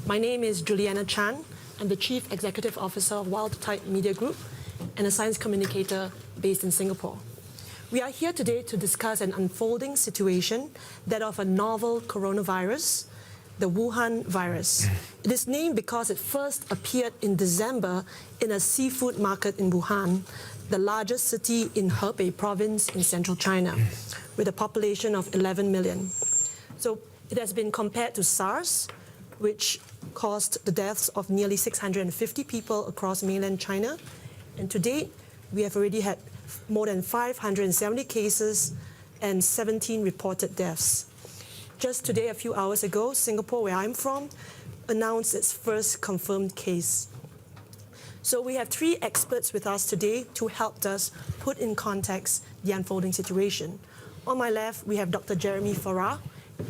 My name is Juliana Chan. I'm the Chief Executive Officer of Wild Type Media Group and a science communicator based in Singapore. We are here today to discuss an unfolding situation, that of a novel coronavirus, the Wuhan virus. It is named because it first appeared in December in a seafood market in Wuhan, the largest city in Hebei province in central China, with a population of 11 million. So it has been compared to SARS, which caused the deaths of nearly 650 people across mainland China. And to date, we have already had more than 570 cases and 17 reported deaths. Just today, a few hours ago, Singapore, where I'm from, announced its first confirmed case. So we have three experts with us today to help us put in context the unfolding situation. On my left, we have Dr. Jeremy Farrar,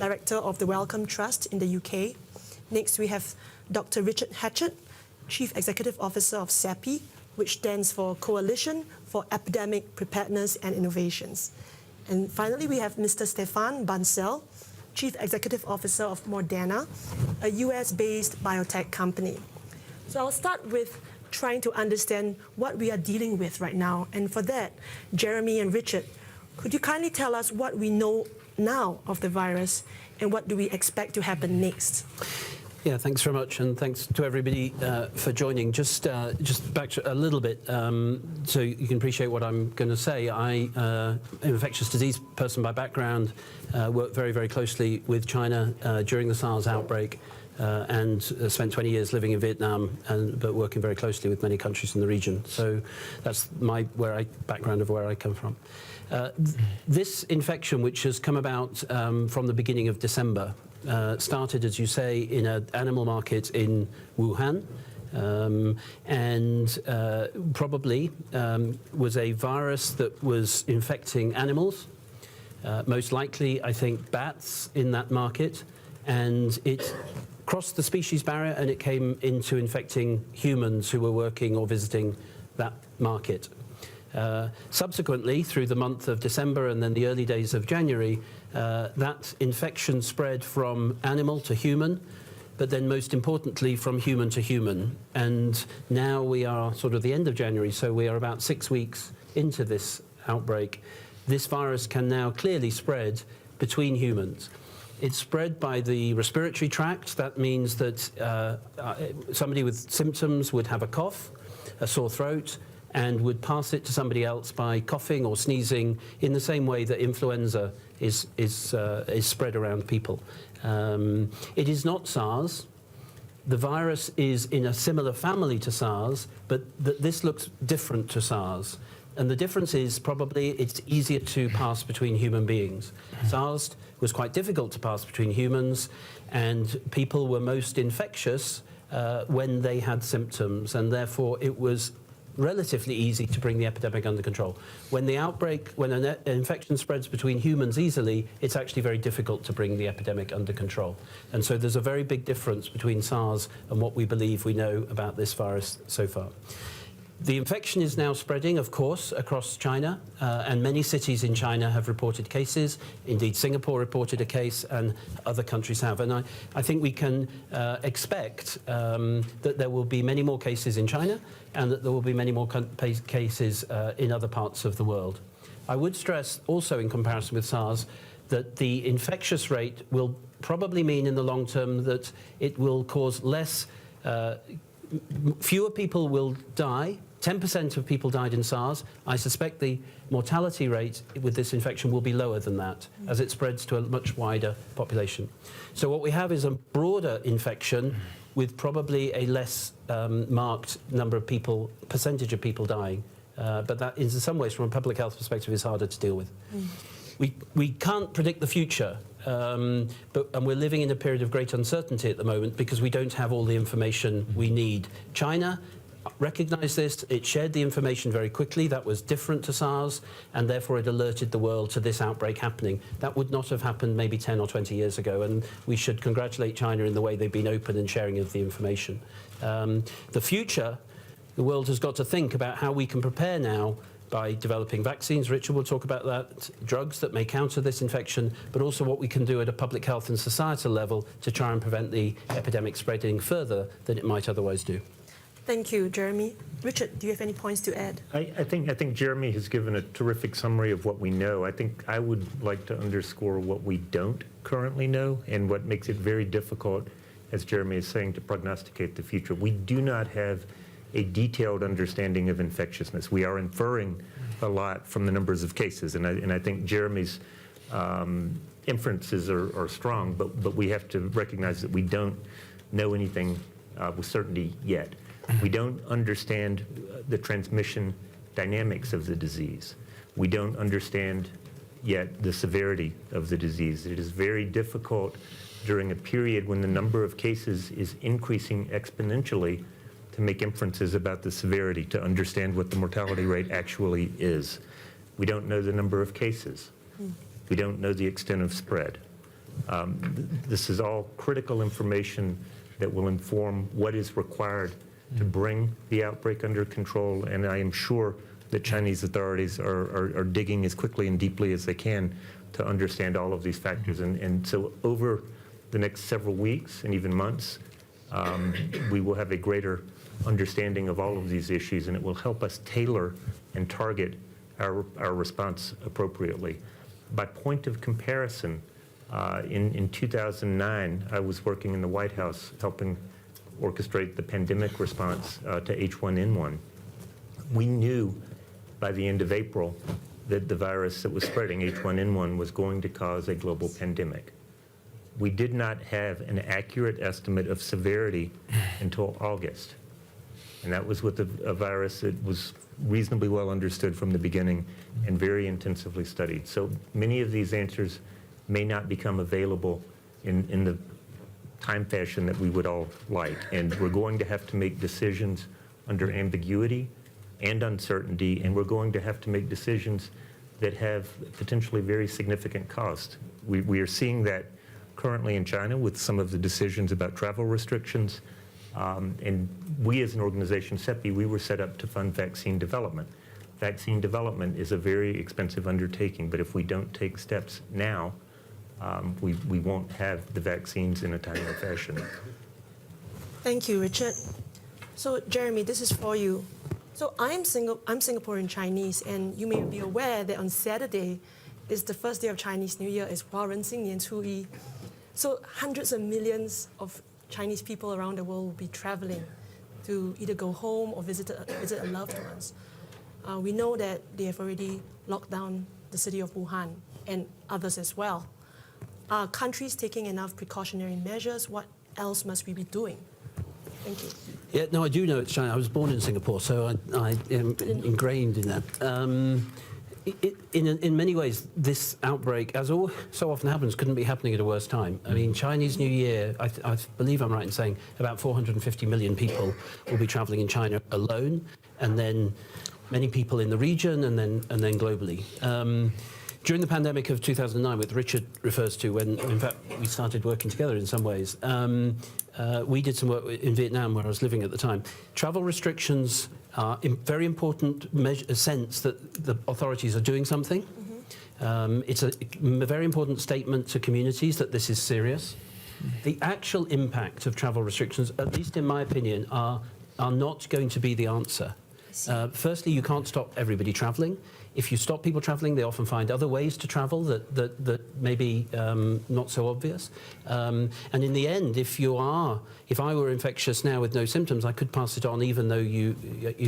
Director of the Wellcome Trust in the UK. Next, we have Dr. Richard Hatchett, Chief Executive Officer of CEPI, which stands for Coalition for Epidemic Preparedness and Innovations. And finally, we have Mr. Stefan Bancel, Chief Executive Officer of Moderna, a US-based biotech company. So I'll start with trying to understand what we are dealing with right now. And for that, Jeremy and Richard, could you kindly tell us what we know now of the virus and what do we expect to happen next? Yeah, thanks very much, and thanks to everybody for joining. Just back to a little bit, so you can appreciate what I'm going to say. I'm an infectious disease person by background, worked very, very closely with China during the SARS outbreak, and spent 20 years living in Vietnam, but working very closely with many countries in the region. So that's my background of where I come from. This infection, which has come about from the beginning of December, started, as you say, in an animal market in Wuhan, and probably was a virus that was infecting animals, most likely, I think, bats in that market, and it crossed the species barrier and it came into infecting humans who were working or visiting that market. Subsequently, through the month of December and then the early days of January, that infection spread from animal to human, but then most importantly from human to human. And now we are sort of the end of January, so we are about 6 weeks into this outbreak. This virus can now clearly spread between humans. It's spread by the respiratory tract. That means that somebody with symptoms would have a cough, a sore throat, and would pass it to somebody else by coughing or sneezing in the same way that influenza is spread around people. It is not SARS. The virus is in a similar family to SARS, but this looks different to SARS. And the difference is probably it's easier to pass between human beings. SARS was quite difficult to pass between humans, and people were most infectious when they had symptoms, and therefore it was relatively easy to bring the epidemic under control. When an infection spreads between humans easily, it's actually very difficult to bring the epidemic under control. And so there's a very big difference between SARS and what we believe we know about this virus so far. The infection is now spreading, of course, across China, and many cities in China have reported cases. Indeed, Singapore reported a case, and other countries have. And I think we can expect that there will be many more cases in China, and that there will be many more cases in other parts of the world. I would stress also, in comparison with SARS, that the infectious rate will probably mean in the long term that it will cause fewer people will die. 10% of people died in SARS. I suspect the mortality rate with this infection will be lower than that as it spreads to a much wider population. So what we have is a broader infection with probably a less marked number of people, percentage of people dying. But that, in some ways, from a public health perspective, is harder to deal with. We can't predict the future, and we're living in a period of great uncertainty at the moment because we don't have all the information we need. China recognized this, it shared the information very quickly. That was different to SARS, and therefore it alerted the world to this outbreak happening. That would not have happened maybe 10 or 20 years ago, and we should congratulate China in the way they've been open and sharing of the information. The future, the world has got to think about how we can prepare now by developing vaccines. Richard will talk about that, drugs that may counter this infection, but also what we can do at a public health and societal level to try and prevent the epidemic spreading further than it might otherwise do. Thank you, Jeremy. Richard, do you have any points to add? I think Jeremy has given a terrific summary of what we know. I think I would like to underscore what we don't currently know and what makes it very difficult, as Jeremy is saying, to prognosticate the future. We do not have a detailed understanding of infectiousness. We are inferring a lot from the numbers of cases, and I think Jeremy's inferences are strong, but we have to recognize that we don't know anything with certainty yet. We don't understand the transmission dynamics of the disease. We don't understand yet the severity of the disease. It is very difficult during a period when the number of cases is increasing exponentially to make inferences about the severity, to understand what the mortality rate actually is. We don't know the number of cases. We don't know the extent of spread. This is all critical information that will inform what is required to bring the outbreak under control, and I am sure that Chinese authorities are digging as quickly and deeply as they can to understand all of these factors. And so over the next several weeks and even months, we will have a greater understanding of all of these issues, and it will help us tailor and target our response appropriately. By point of comparison, in 2009, I was working in the White House helping orchestrate the pandemic response to H1N1. We knew by the end of April that the virus that was spreading, H1N1, was going to cause a global pandemic. We did not have an accurate estimate of severity until August. And that was with a virus that was reasonably well understood from the beginning and very intensively studied. So many of these answers may not become available in the time fashion that we would all like. And we're going to have to make decisions under ambiguity and uncertainty, and we're going to have to make decisions that have potentially very significant cost. We are seeing that currently in China with some of the decisions about travel restrictions. And we as an organization, CEPI, we were set up to fund vaccine development. Vaccine development is a very expensive undertaking, but if we don't take steps now, we won't have the vaccines in a timely fashion. Thank you, Richard. So, Jeremy, this is for you. So I'm Singaporean Chinese, and you may be aware that on Saturday is the first day of Chinese New Year, is 华人新年初一. So hundreds of millions of Chinese people around the world will be traveling to either go home or visit a loved ones. We know that they have already locked down the city of Wuhan and others as well. Are countries taking enough precautionary measures? What else must we be doing? Thank you. Yeah, no, I do know it's China. I was born in Singapore, so I am ingrained in that. In many ways, this outbreak, as so often happens, couldn't be happening at a worse time. I mean, Chinese New Year, I believe I'm right in saying about 450 million people will be traveling in China alone, and then many people in the region, and then globally. During the pandemic of 2009, which Richard refers to, when in fact we started working together in some ways, we did some work in Vietnam where I was living at the time. Travel restrictions are a very important sense that the authorities are doing something. It's a very important statement to communities that this is serious. The actual impact of travel restrictions, at least in my opinion, are not going to be the answer. Firstly, you can't stop everybody traveling. If you stop people traveling, they often find other ways to travel that may be not so obvious. And in the end, if I were infectious now with no symptoms, I could pass it on even though you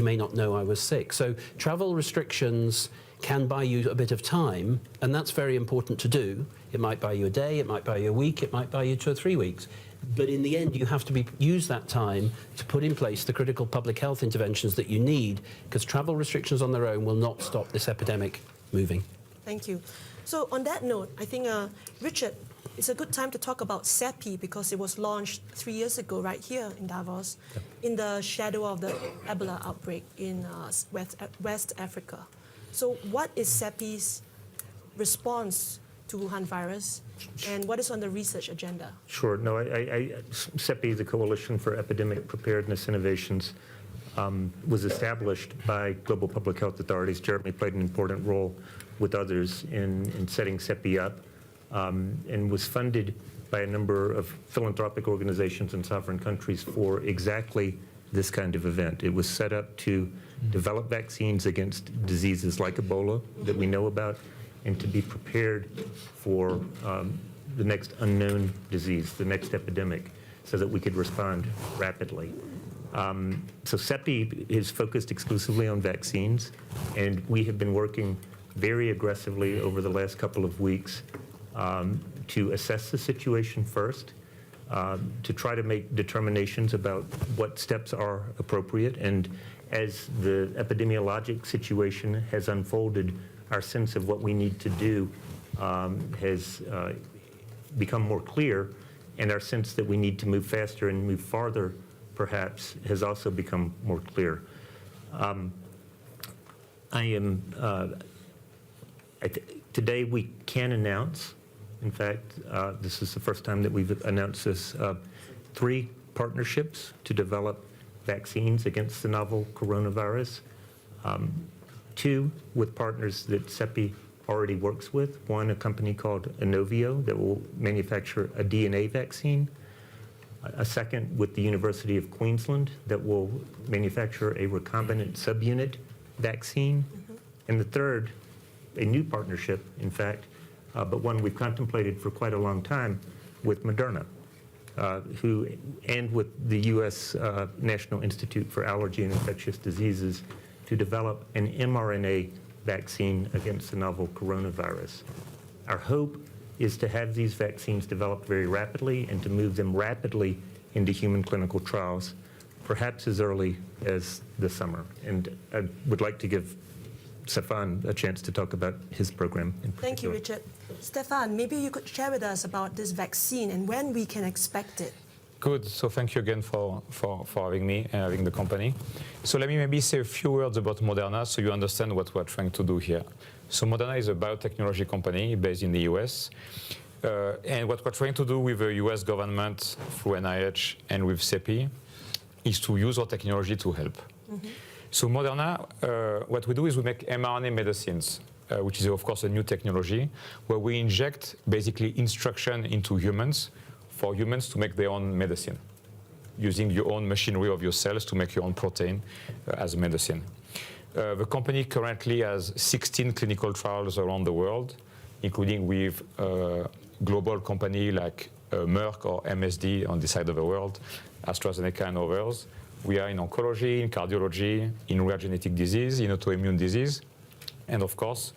may not know I was sick. So travel restrictions can buy you a bit of time, and that's very important to do. It might buy you a day, it might buy you a week, it might buy you 2 or 3 weeks. But in the end, you have to use that time to put in place the critical public health interventions that you need, because travel restrictions on their own will not stop this epidemic moving. Thank you. So on that note, I think, Richard, it's a good time to talk about CEPI, because it was launched 3 years ago right here in Davos, in the shadow of the Ebola outbreak in West Africa. So what is CEPI's response to Wuhan virus, and what is on the research agenda? Sure. No, CEPI, the Coalition for Epidemic Preparedness Innovations, was established by global public health authorities. Jeremy played an important role with others in setting CEPI up, and was funded by a number of philanthropic organizations and sovereign countries for exactly this kind of event. It was set up to develop vaccines against diseases like Ebola that we know about, and to be prepared for the next unknown disease, the next epidemic, so that we could respond rapidly. So CEPI is focused exclusively on vaccines, and we have been working very aggressively over the last couple of weeks to assess the situation first, to try to make determinations about what steps are appropriate. And as the epidemiologic situation has unfolded, our sense of what we need to do has become more clear, and our sense that we need to move faster and move farther, perhaps, has also become more clear. Today we can announce, in fact, this is the first time that we've announced this, 3 partnerships to develop vaccines against the novel coronavirus. 2 with partners that CEPI already works with. One, a company called Inovio that will manufacture a DNA vaccine. A second with the University of Queensland that will manufacture a recombinant subunit vaccine. And the third, a new partnership, in fact, but one we've contemplated for quite a long time, with Moderna, and with the U.S. National Institute for Allergy and Infectious Diseases, to develop an mRNA vaccine against the novel coronavirus. Our hope is to have these vaccines developed very rapidly and to move them rapidly into human clinical trials, perhaps as early as the summer. And I would like to give Stefan a chance to talk about his program in particular. Thank you, Richard. Stefan, maybe you could share with us about this vaccine and when we can expect it. Good. So thank you again for having me and having the company. So let me maybe say a few words about Moderna so you understand what we're trying to do here. So Moderna is a biotechnology company based in the US. And what we're trying to do with the US government, through NIH and with CEPI, is to use our technology to help. So Moderna, what we do is we make mRNA medicines, which is of course a new technology, where we inject basically instruction into humans, for humans to make their own medicine, using your own machinery of your cells to make your own protein as medicine. The company currently has 16 clinical trials around the world, including with global company like Merck or MSD on this side of the world, AstraZeneca and others. We are in oncology, in cardiology, in rare genetic disease, in autoimmune disease, and of course,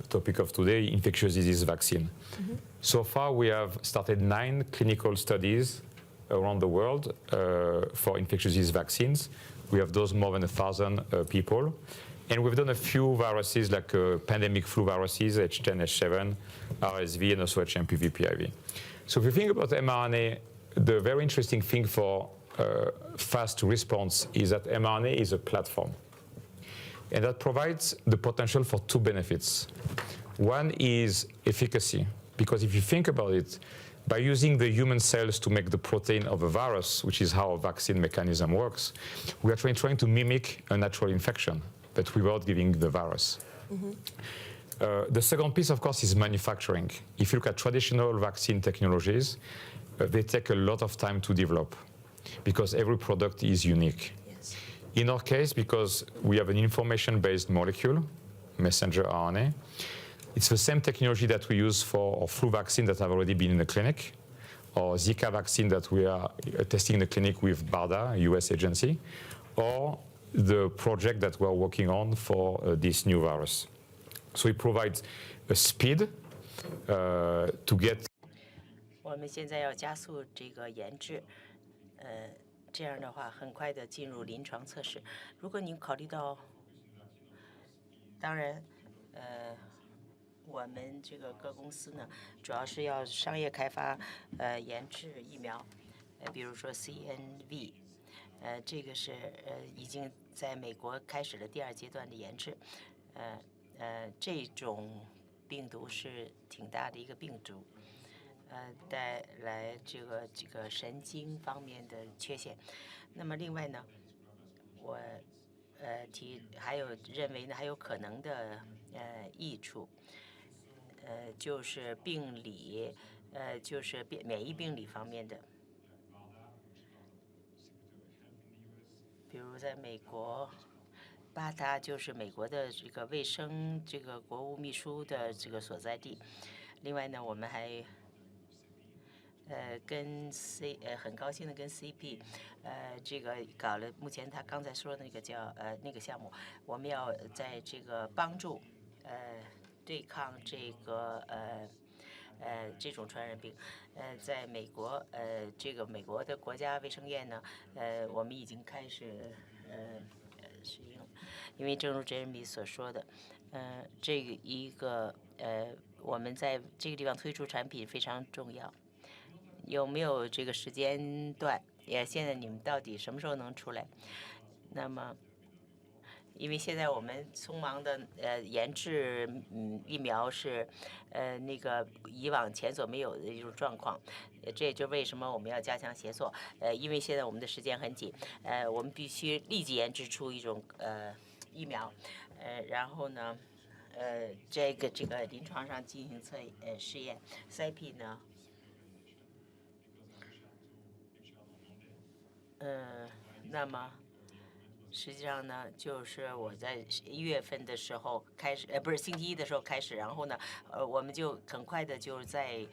the topic of today, infectious disease vaccine. So far, we have started 9 clinical studies around the world for infectious disease vaccines. We have dosed more than 1,000 people. And we've done a few viruses like pandemic flu viruses, H10, H7, RSV, and also HMPV, PIV. So if you think about mRNA, the very interesting thing for fast response is that mRNA is a platform. And that provides the potential for 2 benefits. One is efficacy, because if you think about it, by using the human cells to make the protein of a virus, which is how a vaccine mechanism works, we are trying to mimic a natural infection, but without giving the virus. The second piece, of course, is manufacturing. If you look at traditional vaccine technologies, they take a lot of time to develop because every product is unique. Yes. In our case, because we have an information-based molecule, messenger RNA, it's the same technology that we use for our flu vaccine that have already been in the clinic, or Zika vaccine that we are testing in the clinic with BARDA, a US agency, or the project that we're working on for this new virus. So it provides a speed to get. 我们现在要加速这个研制，这样的话很快的进入临床测试。如果您考虑到，当然，我们这个各公司呢，主要是要商业开发，研制疫苗，比如说 CNV，这个是已经在美国开始了第2阶段的研制，这种病毒是挺大的一个病毒。带来这个神经方面的缺陷。那么另外呢，我还有认为呢还有可能的益处，就是病理，就是免疫病理方面的，比如在美国。巴达就是美国的这个卫生这个国务秘书的这个所在地。另外呢，我们还跟很高兴的跟 CP 这个搞了目前他刚才说的那个叫那个项目，我们要在这个帮助对抗这个这种传染病。在美国这个美国的国家卫生院呢我们已经开始使用。因为正如 Jeremy 所说的，这个一个我们在这个地方推出产品非常重要。有没有这个时间段？现在你们到底什么时候能出来？那么，因为现在我们匆忙的研制疫苗是那个以往前所没有的一种状况。这也就为什么我们要加强协作。因为现在我们的时间很紧，我们必须立即研制出一种疫苗，然后呢，这个临床上进行试验。CP 呢，那么实际上呢，就是我在1月份的时候开始，不是星期1的时候开始，然后呢，我们就很快的就在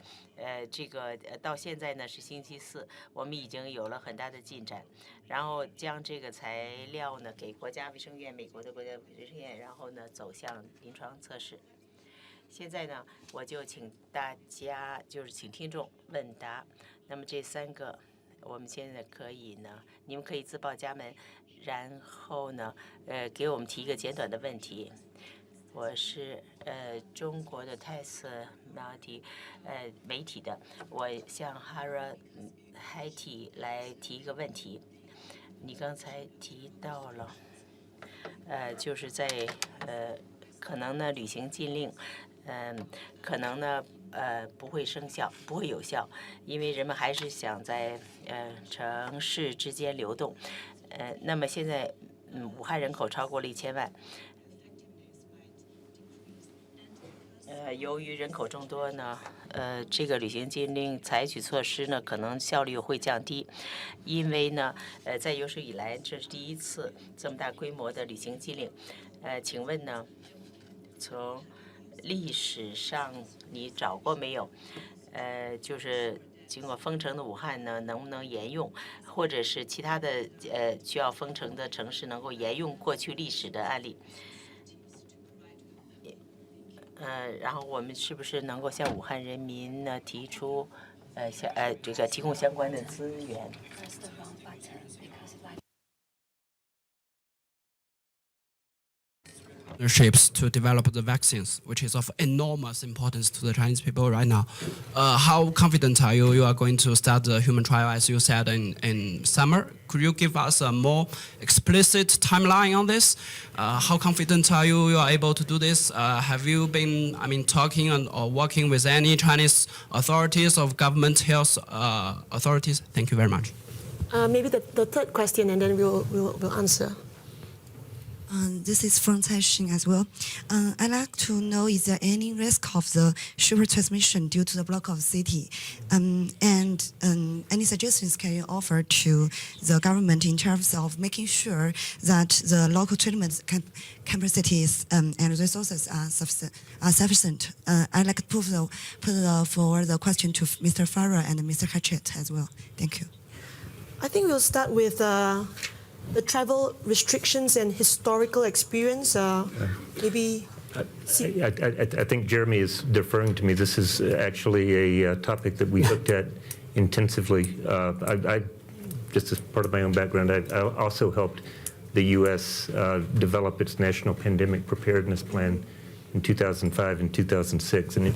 这个到现在呢是星期4，我们已经有了很大的进展，然后将这个材料呢给国家卫生院，美国的国家卫生院，然后呢走向临床测试。现在呢，我就请大家请听众问答。那么这3个，我们现在可以呢，你们可以自报家门，然后呢，给我们提一个简短的问题。我是中国的泰斯媒体的，我向 Hara Haiti 来提一个问题。你刚才提到了，就是在可能呢旅行禁令，可能呢不会生效，不会有效，因为人们还是想在城市之间流动。那么现在武汉人口超过了1000万。由于人口众多呢，这个旅行禁令采取措施呢，可能效率会降低，因为呢，在有史以来这是第1次这么大规模的旅行禁令。请问呢，从历史上你找过没有？就是经过封城的武汉呢，能不能沿用，或者是其他的需要封城的城市能够沿用过去历史的案例？然后我们是不是能够向武汉人民呢提出这个提供相关的资源？Partnerships to develop the vaccines, which is of enormous importance to the Chinese people right now. How confident are you are going to start the human trial, as you said, in summer? Could you give us a more explicit timeline on this? How confident are you are able to do this? Have you been, talking or working with any Chinese authorities or government health authorities? Thank you very much. Maybe the third question, and then we'll answer. This is from Taixing as well. I'd like to know, is there any risk of the super transmission due to the block of the city? And any suggestions can you offer to the government in terms of making sure that the local treatment capacities and resources are sufficient? I'd like to put forward the question to Mr. Farah and Mr. Hatchett as well. Thank you. I think we'll start with the travel restrictions and historical experience. Maybe. I think Jeremy is deferring to me. This is actually a topic that we looked at intensively. I just as part of my own background, I also helped the U.S. Develop its national pandemic preparedness plan in 2005 and 2006, and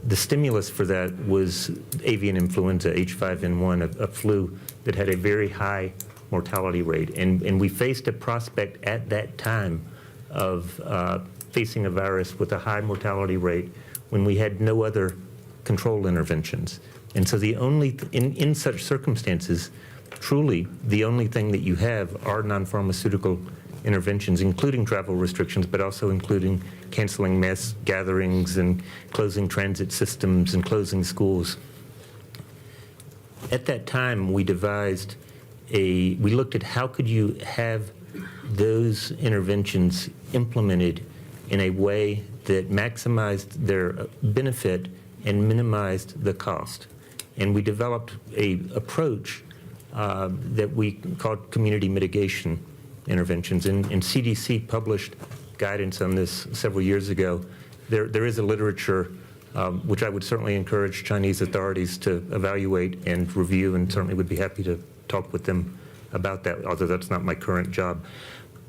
the stimulus for that was avian influenza, H5N1, a flu that had a very high mortality rate, and we faced a prospect at that time of facing a virus with a high mortality rate when we had no other control interventions. And so the only, in such circumstances, truly the only thing that you have are non-pharmaceutical interventions, including travel restrictions, but also including canceling mass gatherings and closing transit systems and closing schools. At that time, we looked at how could you have those interventions implemented in a way that maximized their benefit and minimized the cost. And we developed an approach that we called community mitigation interventions. And CDC published guidance on this several years ago. There is a literature which I would certainly encourage Chinese authorities to evaluate and review, and certainly would be happy to talk with them about that, although that's not my current job.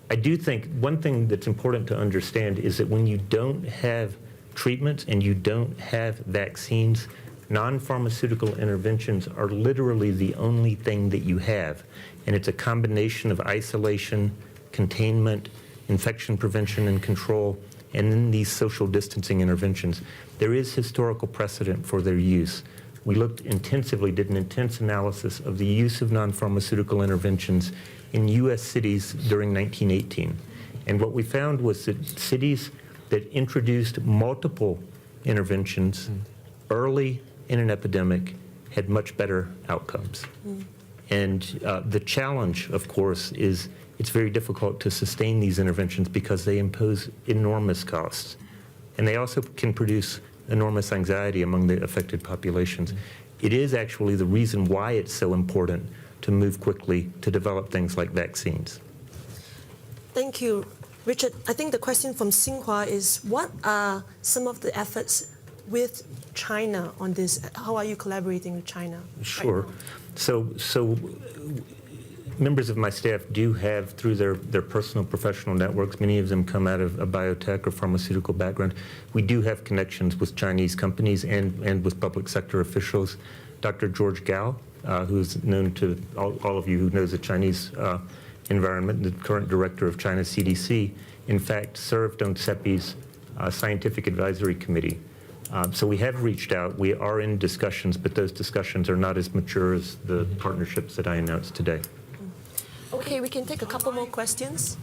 I do think one thing that's important to understand is that when you don't have treatments and you don't have vaccines, non-pharmaceutical interventions are literally the only thing that you have. And it's a combination of isolation, containment, infection prevention and control, and then these social distancing interventions. There is historical precedent for their use. We looked intensively, did an intense analysis of the use of non-pharmaceutical interventions in U.S. cities during 1918. And what we found was that cities that introduced multiple interventions early in an epidemic had much better outcomes. And the challenge, of course, is it's very difficult to sustain these interventions because they impose enormous costs. And they also can produce enormous anxiety among the affected populations. It is actually the reason why it's so important to move quickly to develop things like vaccines. Thank you, Richard. I think the question from Xinhua is, what are some of the efforts with China on this? How are you collaborating with China? Sure. Right now? So members of my staff do have, through their personal professional networks, many of them come out of a biotech or pharmaceutical background. We do have connections with Chinese companies and with public sector officials. Dr. George Gao, who's known to all of you who knows the Chinese environment, the current director of China's CDC, in fact served on CEPI's scientific advisory committee. So we have reached out. We are in discussions, but those discussions are not as mature as the partnerships that I announced today. Okay, we can take a couple more questions.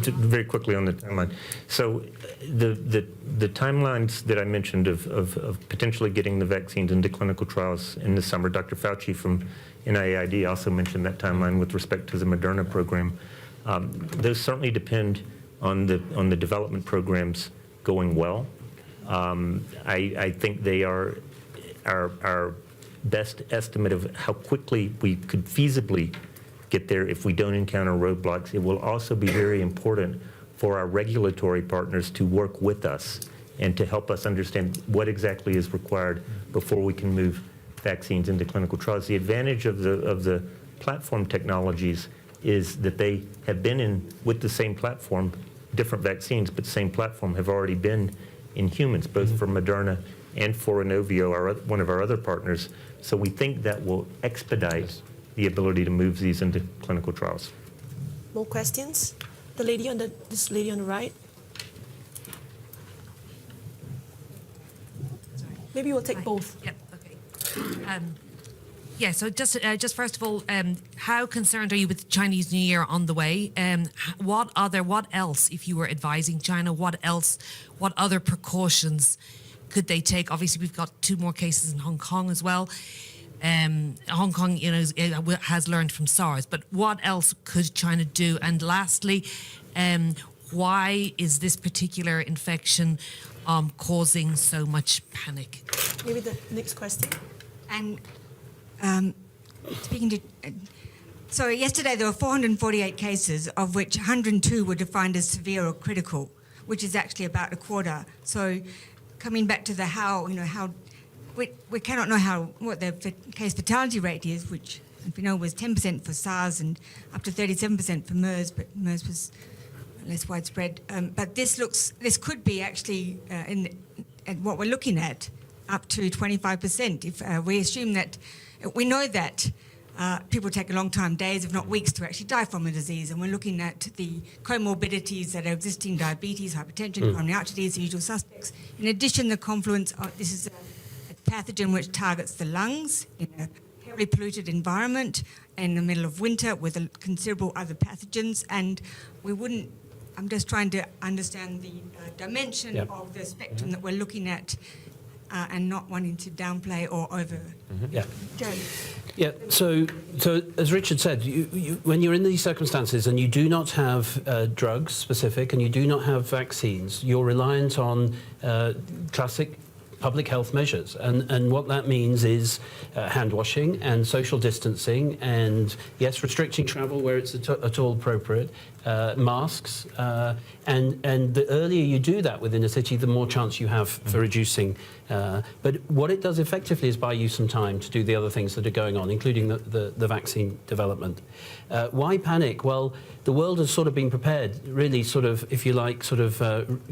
Very quickly on the timeline. So the timelines that I mentioned of potentially getting the vaccines into clinical trials in the summer, Dr. Fauci from NIAID also mentioned that timeline with respect to the Moderna program. Those certainly depend on the development programs going well. I think they are our best estimate of how quickly we could feasibly get there if we don't encounter roadblocks. It will also be very important for our regulatory partners to work with us and to help us understand what exactly is required before we can move vaccines into clinical trials. The advantage of the platform technologies is that they have been in, with the same platform, different vaccines, but same platform have already been in humans, both for Moderna and for Inovio, one of our other partners. So we think that will expedite the ability to move these into clinical trials. More questions? This lady on the right. Maybe we'll take both. Yep. Okay. Yeah. So just first of all, how concerned are you with Chinese New Year on the way? What else, if you were advising China, what other precautions could they take? Obviously, we've got 2 more cases in Hong Kong as well. Hong Kong, has learned from SARS, but what else could China do? And lastly, why is this particular infection causing so much panic? Maybe the next question. And speaking to, so yesterday there were 448 cases, of which 102 were defined as severe or critical, which is actually about a quarter. So coming back to the how we cannot know what the case fatality rate is, which we know was 10% for SARS and up to 37% for MERS, but MERS was less widespread. But this could be actually, at what we're looking at, up to 25%. If we assume that, we know that people take a long time, days if not weeks, to actually die from a disease, and we're looking at the comorbidities that are existing: diabetes, hypertension, coronary artery disease, the usual suspects. In addition, the confluence of this is a pathogen which targets the lungs in a incredibly polluted environment in the middle of winter with considerable other pathogens, and we wouldn't. I'm just trying to understand the dimension Yep. of the spectrum that we're looking at, and not wanting to downplay or over. Yeah. Joe. Yeah, so as Richard said, when you're in these circumstances and you do not have drugs specific and you do not have vaccines, you're reliant on classic public health measures. And what that means is hand washing and social distancing and, yes, restricting travel where it's at all appropriate, masks. And the earlier you do that within a city, the more chance you have for reducing. But what it does effectively is buy you some time to do the other things that are going on, including the vaccine development. Why panic? Well, the world has sort of been prepared, really sort of, if you like, sort of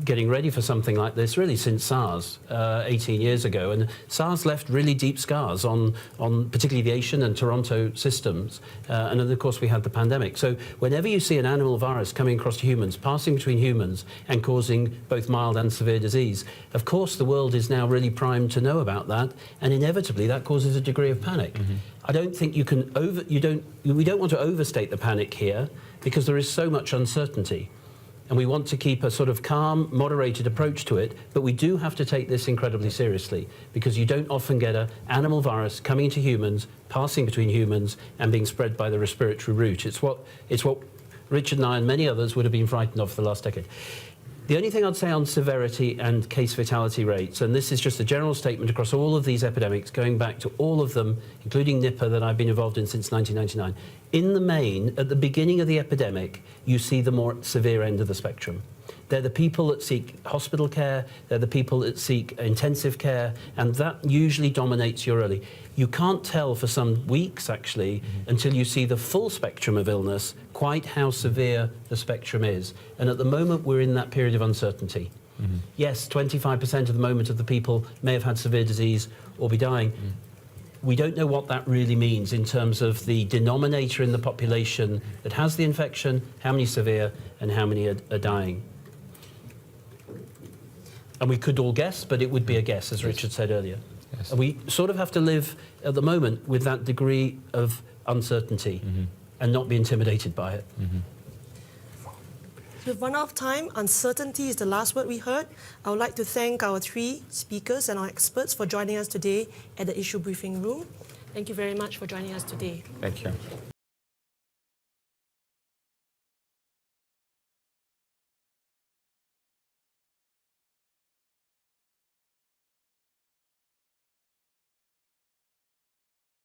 getting ready for something like this, really since SARS 18 years ago. And SARS left really deep scars on particularly the Asian and Toronto systems. And then, of course, we had the pandemic. So whenever you see an animal virus coming across to humans, passing between humans and causing both mild and severe disease, of course, the world is now really primed to know about that. And inevitably, that causes a degree of panic. I don't think you can we don't want to overstate the panic here because there is so much uncertainty. And we want to keep a sort of calm, moderated approach to it, but we do have to take this incredibly seriously because you don't often get an animal virus coming into humans, passing between humans, and being spread by the respiratory route. It's what Richard and I and many others would have been frightened of for the last decade. The only thing I'd say on severity and case fatality rates, and this is just a general statement across all of these epidemics, going back to all of them, including Nipah that I've been involved in since 1999, in the main, at the beginning of the epidemic, you see the more severe end of the spectrum. They're the people that seek hospital care, they're the people that seek intensive care, and that usually dominates your early. You can't tell for some weeks, actually, until you see the full spectrum of illness, quite how severe the spectrum is. And at the moment, we're in that period of uncertainty. Yes, 25% of the moment of the people may have had severe disease or be dying. We don't know what that really means in terms of the denominator in the population that has the infection, how many severe, and how many are dying. And we could all guess, but it would be a guess, as Richard said earlier. Yes. And we sort of have to live at the moment with that degree of uncertainty and not be intimidated by it. We've run out of time. Uncertainty is the last word we heard. I would like to thank our three speakers and our experts for joining us today at the issue briefing room. Thank you very much for joining us today. Thank you.